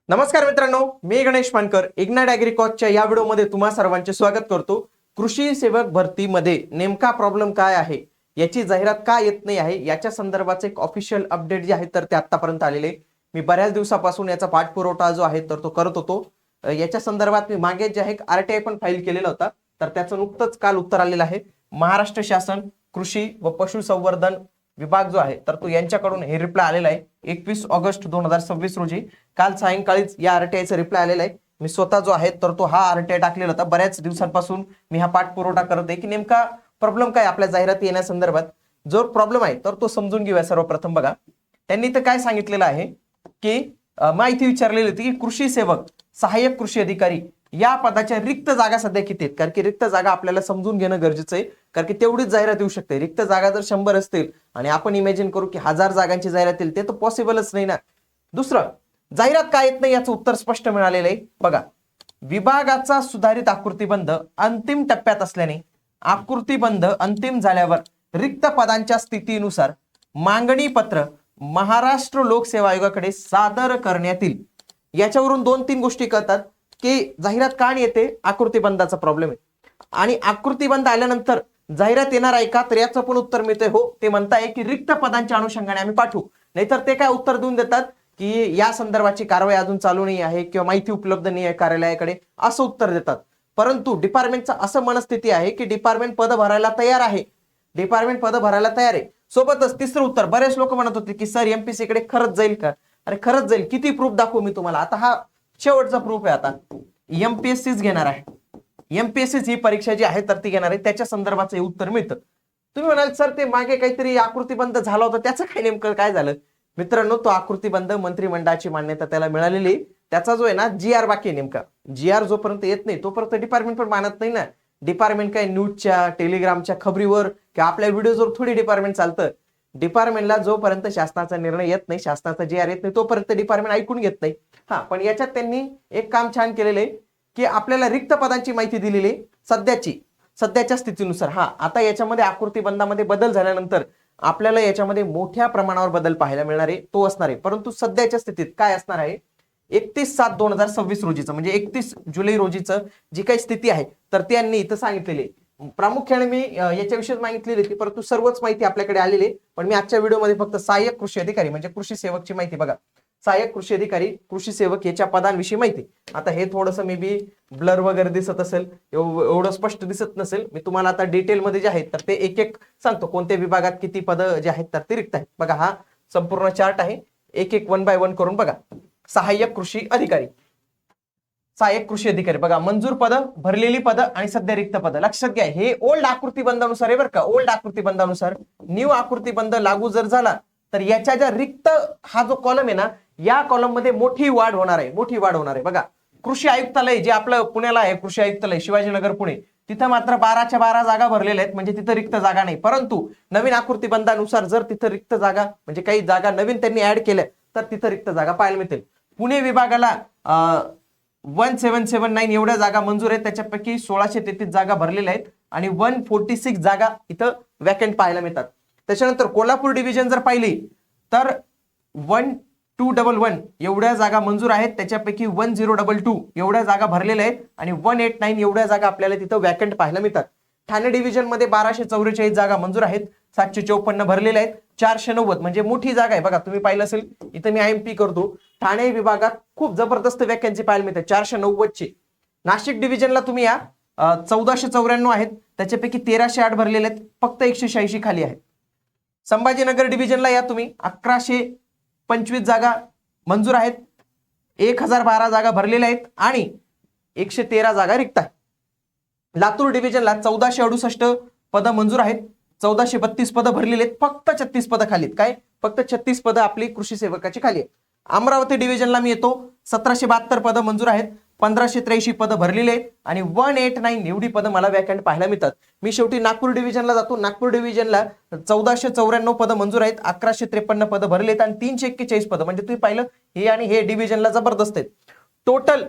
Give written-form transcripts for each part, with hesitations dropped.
नमस्कार मित्रांनो, मी गणेश मानकर इग्नाइट ॲग्रीकॉजच्या या व्हिडिओमध्ये तुम्हा सर्वांचे स्वागत करतो। कृषी सेवक भरतीमध्ये नेमका प्रॉब्लेम काय आहे, याची जाहिरात का येत नाही आहे, याच्या संदर्भाचे एक ऑफिशियल अपडेट जे आहे तर ते आतापर्यंत आलेले। मी बऱ्याच दिवसापासून याचा पाठपुरावा जो आहे तर तो करत होतो। याच्या संदर्भात मी मागे जे आहे आरटीआय पण फाईल केलेला होता, तर त्याचं नुकतंच काल उत्तर आलेलं आहे। महाराष्ट्र शासन कृषी व पशुसंवर्धन विभाग जो आहे तर तो यांच्याकडून हे रिप्लाय आलेला आहे 21 ऑगस्ट 2026 रोजी। काल सायंकाळीच या आरटीआयचा रिप्लाय आलेला आहे। मी स्वतः जो आहे तर तो हा आरटीआय टाकलेला होता। बऱ्याच दिवसांपासून मी हा पाठपुरावा करत आहे की नेमका प्रॉब्लेम काय आपल्या जाहिराती येण्यासंदर्भात। जो प्रॉब्लेम आहे तर तो समजून घेऊया। सर्वप्रथम बघा, त्यांनी तर काय सांगितलेलं आहे की माहिती विचारलेली होती की कृषी सेवक सहाय्यक कृषी अधिकारी या पदाच्या रिक्त जागा सध्या किती आहेत, कारण की रिक्त जागा आपल्याला समजून घेणं गरजेचं आहे, कारण की तेवढीच जाहिरात येऊ शकते। रिक्त जागा जर 100 असतील आणि आपण इमॅजिन करू की 1000 जागांची जाहिरात येईल, ते तर पॉसिबलच नाही ना। दुसरं, जाहिरात काय येत नाही याचं उत्तर स्पष्ट मिळालेलं आहे। बघा, विभागाचा सुधारित आकृतीबंध अंतिम टप्प्यात असल्याने आकृतीबंध अंतिम झाल्यावर रिक्त पदांच्या स्थितीनुसार मागणी पत्र महाराष्ट्र लोकसेवा आयोगाकडे सादर करण्यात येईल। याच्यावरून 2-3 गोष्टी कळतात की जाहिरात का नाही येते, आकृतीबंधाचा प्रॉब्लेम आहे। आणि आकृतीबंध आल्यानंतर जाहिरात येणार आहे का, तर याचं पण उत्तर मिळतंय हो। ते म्हणताय की रिक्त पदांच्या अनुषंगाने आम्ही पाठवू, नाहीतर ते काय उत्तर देऊन देतात की या संदर्भाची कारवाई अजून चालू नाही आहे किंवा माहिती उपलब्ध नाही आहे कार्यालयाकडे, असं उत्तर देतात। परंतु डिपार्टमेंटचा असं मनस्थिती आहे की डिपार्टमेंट पद भरायला तयार आहे, डिपार्टमेंट पद भरायला तयार आहे। सोबतच तिसरं उत्तर, बरेच लोक म्हणत होते की सर एमपीसी कडे खरंच जाईल का। अरे खरंच जाईल, किती प्रूफ दाखवू मी तुम्हाला। आता हा शेवटचा प्रूफ आहे। आता एमपीएससीच घेणार आहे, एमपीएससी ही परीक्षा जी आहे तर ती घेणार आहे, त्याच्या संदर्भाचं उत्तर मिळतं। तुम्ही म्हणाल सर ते मागे काहीतरी आकृतीबंध झाला होता, त्याचं काय नेमकं काय झालं। मित्रांनो, तो आकृतीबंध मंत्रिमंडळाची मान्यता त्याला मिळालेली, त्याचा जो आहे ना जीआर बाकी आहे। नेमका जीआर जोपर्यंत येत नाही तोपर्यंत डिपार्टमेंट पण मानत नाही ना। डिपार्टमेंट काय न्यूजच्या टेलिग्रामच्या खबरीवर किंवा आपल्या व्हिडिओजवर थोडी डिपार्टमेंट चालतं। डिपार्टमेंटला जोपर्यंत शासनाचा निर्णय येत नाही, शासनाचा जीआर येत नाही, तोपर्यंत डिपार्टमेंट ऐकून घेत नाही। हा, पण याच्यात त्यांनी एक काम छान केलेलं आहे की आपल्याला रिक्त पदांची माहिती दिलेली सध्याच्या स्थितीनुसार। हा, आता याच्यामध्ये आकृतीबंधामध्ये बदल झाल्यानंतर आपल्याला याच्यामध्ये मोठ्या प्रमाणावर बदल पाहायला मिळणार आहे, तो असणार आहे। परंतु सध्याच्या स्थितीत काय असणार आहे, 31/7/2026 रोजीचं म्हणजे 31 जुलै रोजीचं जी काही स्थिती आहे तर त्यांनी इथं सांगितलेली। प्रामुख्याने मी याच्याविषयी मागितलेली होती, परंतु सर्वच माहिती आपल्याकडे आलेली आहे। पण मी आजच्या व्हिडिओमध्ये फक्त सहाय्यक कृषी अधिकारी म्हणजे कृषी सेवकची माहिती, बघा सहाय्यक कृषी अधिकारी कृषी सेवक याच्या पदांविषयी माहिती। आता हे थोडंसं मे बी ब्लर वगैरे दिसत असेल, एवढं स्पष्ट दिसत नसेल। मी तुम्हाला आता डिटेलमध्ये जे आहेत तर ते एक एक सांगतो, कोणत्या विभागात किती पदं जे आहेत तर ते रिक्त आहेत। बघा, हा संपूर्ण चार्ट आहे, एक एक 1 बाय 1 करून बघा। सहाय्यक कृषी अधिकारी, सहाय्यक कृषी अधिकारी बघा, मंजूर पद, भरलेली पद आणि सध्या रिक्त पद। लक्षात घ्या, हे ओल्ड आकृतीबंधानुसार आहे बरं का। ओल्ड आकृतीबंधानुसार न्यू आकृतीबंध लागू जर झाला तर याच्या ज्या रिक्त हा जो कॉलम आहे ना, या कॉलम मध्ये मोठी वाढ होणार आहे, मोठी वाढ होणार आहे। बघा, कृषी आयुक्तालय जे आपलं पुण्याला आहे, कृषी आयुक्तालय शिवाजीनगर पुणे, तिथं मात्र 12च्या 12 जागा भरलेल्या आहेत, म्हणजे तिथं रिक्त जागा नाही। परंतु नवीन आकृतीबंधानुसार जर तिथं रिक्त जागा म्हणजे काही जागा नवीन त्यांनी ऍड केल्या तर तिथं रिक्त जागा पाहायला मिळतील। पुणे विभागाला 1779 एवढ्या जागा मंजूर आहेत, त्याच्यापैकी 1633 जागा भरलेल्या आहेत आणि 146 जागा इथं वॅकंट पाहायला मिळतात। त्याच्यानंतर कोल्हापूर डिव्हिजन जर पाहिली तर 1211 एवढ्या जागा मंजूर आहेत, त्याच्यापैकी 1022 एवढ्या जागा भरलेल्या आहेत आणि 189 एवढ्या जागा आपल्याला तिथं वॅकंट पाहायला मिळतात। ठाणे डिव्हिजन मध्ये 1244 जागा मंजूर आहेत, 754 भरलेल्या आहेत, 490 म्हणजे मोठी जागा आहे। बघा, तुम्ही पाहिलं असेल इथं मी आयएमपी करतो, ठाणे विभागात खूप जबरदस्त वॅकन्सी पाहायला मिळते 490 ची। नाशिक डिव्हिजनला तुम्ही या 1494 आहेत, त्याच्यापैकी 1308 भरलेले आहेत, फक्त 186 खाली आहेत। संभाजीनगर डिव्हिजनला या तुम्ही 1125 जागा मंजूर आहेत, 1012 जागा भरलेल्या आहेत आणि 113 जागा रिक्त आहेत। लातूर डिव्हिजनला 1468 पद मंजूर आहेत, 1432 पद भरलेले आहेत, फक्त 36 पद खाली आहेत। काय, फक्त 36 पद आपली कृषी सेवकाची खाली आहेत। अमरावती डिव्हिजनला मी येतो, 1772 पद मंजूर आहेत, 1583 पद भरलेले आहेत आणि 189 एवढी पद मला वॅकंट पाहायला मिळतात। मी शेवटी नागपूर डिव्हिजनला जातो, नागपूर डिव्हिजनला 1494 पद मंजूर आहेत, 1153 पद भरलेत आणि 341 पद, म्हणजे तुम्ही पाहिलं हे आणि हे डिव्हिजनला जबरदस्त आहेत। टोटल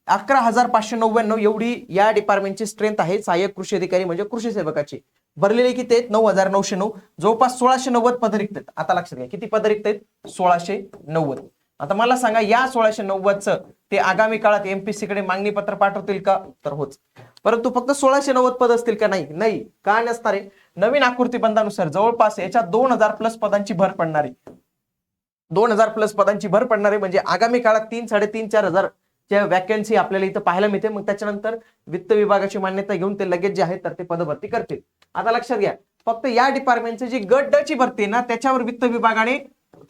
11,599 एवढी या डिपार्टमेंटची स्ट्रेंथ आहे सहाय्यक कृषी अधिकारी म्हणजे कृषी सेवकाची। भरलेले किती आहेत, 9,909, जवळपास 1690 पद रिक्त आहेत। आता लक्षात घ्या किती पद रिक्त आहेत, 1690। आता मला सांगा या 1690चं ते आगामी काळात एमपीएससी कडे मागणी पत्र पाठवतील का? तर होच. परंतु फक्त 1690 पद असतील का? नाही. नाही का नसणार आहे? नवीन आकृती बंधानुसार जवळपास याच्यात 2000 प्लस पदांची भर पडणार आहे. 2000 प्लस पदांची भर पडणार आहे. म्हणजे आगामी काळात 3, 3.5, 4,000 च्या वॅकन्सी आपल्याला इथं पाहायला मिळते. मग त्याच्यानंतर वित्त विभागाची मान्यता घेऊन ते लगेच जे आहे तर ते पद भरती करतील. आता लक्षात घ्या, फक्त या डिपार्टमेंटची जी गट ड ची भरती ना त्याच्यावर वित्त विभागाने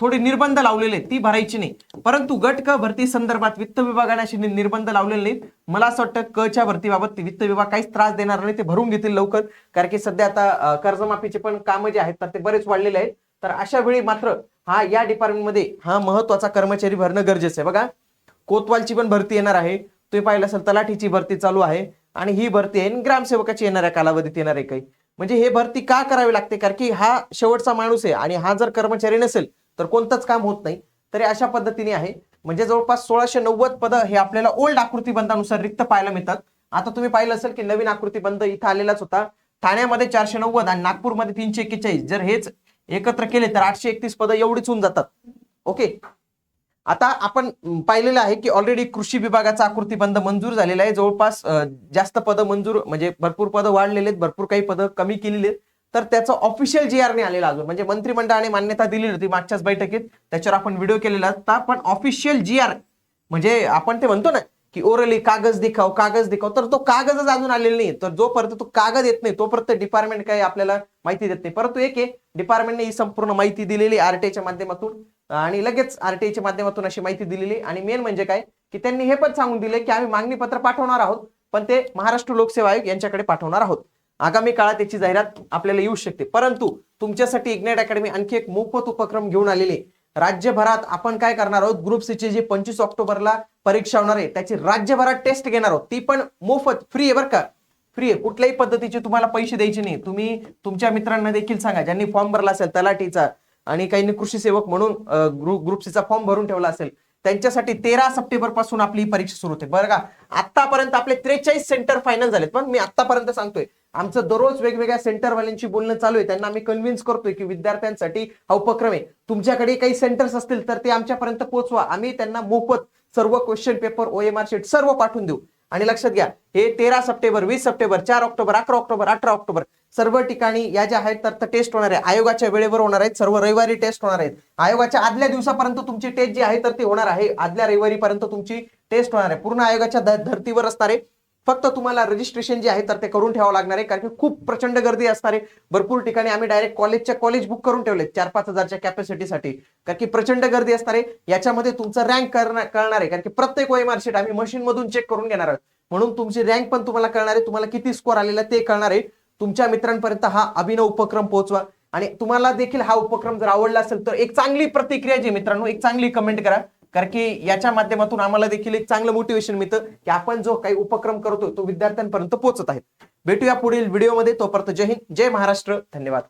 थोडे निर्बंध लावलेले, ती भरायची नाही. परंतु गट क भरती संदर्भात वित्त विभागाने असे निर्बंध लावलेले नाहीत. मला असं वाटतं क च्या भरतीबाबत वित्त विभाग काहीच त्रास देणार नाही, ते भरून घेतील लवकर. कारण की सध्या आता कर्जमाफीचे पण कामं जे आहेत तर ते बरेच वाढलेले आहेत. तर अशा वेळी मात्र हा या डिपार्टमेंटमध्ये हा महत्वाचा कर्मचारी भरणं गरजेचं आहे. बघा, कोतवालची पण भरती येणार आहे. तुम्ही पाहिलं असेल तलाठीची भरती चालू आहे आणि ही भरती आहे ग्रामसेवकाची येणाऱ्या कालावधीत येणार आहे काही. म्हणजे हे भरती का करावी लागते? कारण की हा शेवटचा माणूस आहे आणि हा जर कर्मचारी नसेल तर कोणतंच काम होत नाही. तरी अशा पद्धतीने आहे. म्हणजे जवळपास 1690 पद हे आपल्याला ओल्ड आकृती बंधानुसार रिक्त पाहायला मिळतात. आता तुम्ही पाहिलं असेल की नवीन आकृती बंध इथं आलेलाच होता. ठाण्यामध्ये 490 आणि नागपूरमध्ये 341. जर हेच एकत्र केले तर 831 पद एवढीच होऊन जातात. ओके, आता आपण पाहिलेलं आहे की ऑलरेडी कृषी विभागाचा आकृती बंध मंजूर झालेला आहे. जवळपास जास्त पद मंजूर, म्हणजे भरपूर पद वाढलेले आहेत, भरपूर काही पद कमी केलेली आहेत. तर त्याचं ऑफिशियल GR ने आलेला अजून, म्हणजे मंत्रिमंडळाने मान्यता दिली होती मागच्याच बैठकीत, त्याच्यावर आपण व्हिडिओ केलेला होता. पण ऑफिशियल GR म्हणजे आपण ते म्हणतो ना की ओरली कागज दिखाव, कागज दिखाव, तर तो कागजच अजून आलेला नाही. तर जोपर्यंत तो कागद येत नाही तोपर्यंत डिपार्टमेंट काही आपल्याला माहिती देत नाही. परंतु एक आहे, डिपार्टमेंटने ही संपूर्ण माहिती दिलेली आरटीआयच्या माध्यमातून आणि लगेच आरटीआयच्या माध्यमातून अशी माहिती दिलेली. आणि मेन म्हणजे काय की त्यांनी हे पण सांगून दिले की आम्ही मागणी पत्र पाठवणार आहोत, पण ते महाराष्ट्र लोकसेवा आयोग यांच्याकडे पाठवणार आहोत. आगामी काळात याची जाहिरात आपल्याला येऊ शकते. परंतु तुमच्यासाठी इग्नाइट अकॅडमी आणखी एक मोफत उपक्रम घेऊन आलेले. राज्यभरात आपण काय करणार आहोत, ग्रुप सी ची जी 25 ऑक्टोबरला परीक्षा होणार आहे त्याची राज्यभरात टेस्ट घेणार आहोत. ती पण मोफत, फ्री आहे बरं का, फ्री आहे. कुठल्याही पद्धतीचे तुम्हाला पैसे द्यायचे नाही. तुम्ही तुमच्या मित्रांना देखील सांगा ज्यांनी फॉर्म भरला असेल तलाठीचा आणि काहींनी कृषी सेवक म्हणून ग्रुप सीचा फॉर्म भरून ठेवला असेल, त्यांच्यासाठी 13 सप्टेंबर पासून आपली परीक्षा सुरू होते. बरं का, आतापर्यंत आपले 43 सेंटर फायनल झालेत. पण मी आतापर्यंत सांगतोय, आमचं दररोज वेगवेगळ्या सेंटरवाल्यांची बोलणं चालू आहे. त्यांना आम्ही कन्व्हिन्स करतोय की विद्यार्थ्यांसाठी हा उपक्रम आहे. तुमच्याकडे काही सेंटर्स असतील तर ते आमच्यापर्यंत पोहोचवा. आम्ही त्यांना मोफत सर्व क्वेश्चन पेपर, OMR शीट सर्व पाठवून देऊ. आणि लक्षात घ्या, हे 13 September, 20 September, 4 October, 11 October, 18 October सर्व ठिकाणी या ज्या आहेत तर टेस्ट होणार आहे. आयोगाच्या वेळेवर होणार आहेत. सर्व रविवारी टेस्ट होणार आहेत. आयोगाच्या आदल्या दिवसापर्यंत तुमची टेस्ट जी आहे तर ती होणार आहे. आदल्या रविवारीपर्यंत तुमची टेस्ट होणार आहे. पूर्ण आयोगाच्या धर्तीवर असणार आहे. फक्त तुम्हाला रजिस्ट्रेशन जे आहे तर ते करून ठेवावं लागणार आहे. कारण की खूप प्रचंड गर्दी असणार आहे. भरपूर ठिकाणी आम्ही डायरेक्ट कॉलेज बुक करून ठेवले 4-5 हजारच्या कॅपॅसिटीसाठी. कारण की प्रचंड गर्दी असणार आहे. याच्यामध्ये तुमचं रँक कळणार आहे. कारण की प्रत्येक OMR शीट आम्ही मशीन मधून चेक करून घेणार आहोत. म्हणून तुमची रँक पण तुम्हाला कळणार आहे. तुम्हाला किती स्कोर आलेला ते कळणार आहे. तुमच्या मित्रांपर्यंत हा अभिनव उपक्रम पोहोचवा. आणि तुम्हाला देखील हा उपक्रम जर आवडला असेल तर एक चांगली प्रतिक्रिया जी मित्रांनो, एक चांगली कमेंट करा. कारण की याच्या माध्यमातून आम्हाला देखील एक चांगलं मोटिवेशन मिळतं की आपण जो काही उपक्रम करतो तो विद्यार्थ्यांपर्यंत पोहोचत आहे. भेटूया पुढील व्हिडिओमध्ये. तोपर्यंत जय हिंद, जय महाराष्ट्र, धन्यवाद.